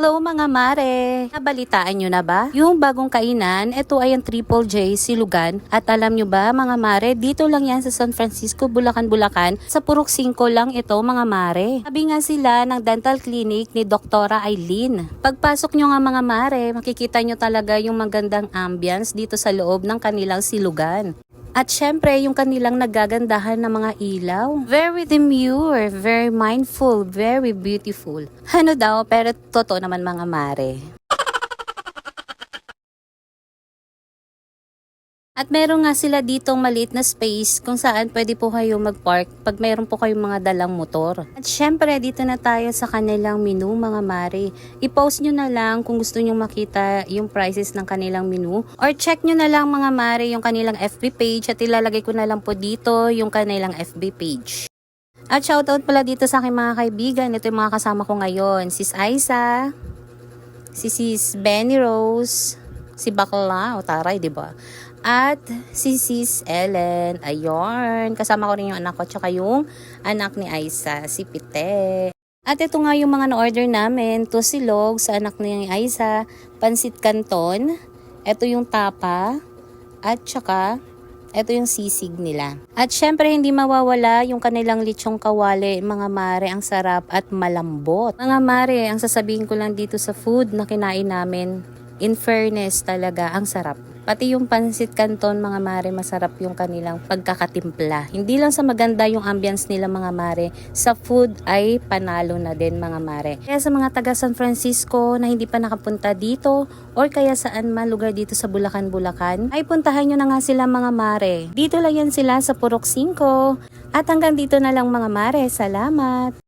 Hello mga mare! Nabalitaan nyo na ba? Yung bagong kainan, ito ay ang Triple J Silugan. At alam nyo ba mga mare, dito lang yan sa San Francisco, Bulacan, Bulacan. Sa Purok 5 lang ito mga mare. Sabi nga sila ng dental clinic ni Doktora Aileen. Pagpasok nyo nga mga mare, makikita nyo talaga yung magandang ambience dito sa loob ng kanilang silugan. At syempre, yung kanilang nagagandahan na mga ilaw. Very demure, very mindful, very beautiful. Ano daw, pero totoo naman mga mare. At meron nga sila ditong maliit na space kung saan pwede po kayo mag-park pag meron po kayong mga dalang motor. At syempre, dito na tayo sa kanilang menu mga mare. I-post nyo na lang kung gusto nyo makita yung prices ng kanilang menu. Or check nyo na lang mga mare yung kanilang FB page at ilalagay ko na lang po dito yung kanilang FB page. At shoutout pala dito sa aking mga kaibigan. Ito yung mga kasama ko ngayon. Sis Aiza, si Sis Benny Rose, si Bakla, o taray, diba? At si Sis Ellen, ayun. Kasama ko rin yung anak ko, tsaka yung anak ni Aiza, si Pite. At ito nga yung mga na-order namin. Ito silog sa anak ni Aiza, pansit canton, ito yung tapa, at tsaka ito yung sisig nila. At syempre hindi mawawala yung kanilang lechong kawali, mga mare, ang sarap at malambot. Mga mare, ang sasabihin ko lang dito sa food na kinain namin, in fairness talaga, ang sarap. Pati yung pansit canton mga mare, masarap yung kanilang pagkakatimpla. Hindi lang sa maganda yung ambience nila mga mare, sa food ay panalo na din mga mare. Kaya sa mga taga San Francisco na hindi pa nakapunta dito or kaya saan man lugar dito sa Bulacan, Bulacan, ay puntahan nyo na nga sila mga mare. Dito lang yan sila sa Purok 5. At hanggang dito na lang mga mare. Salamat!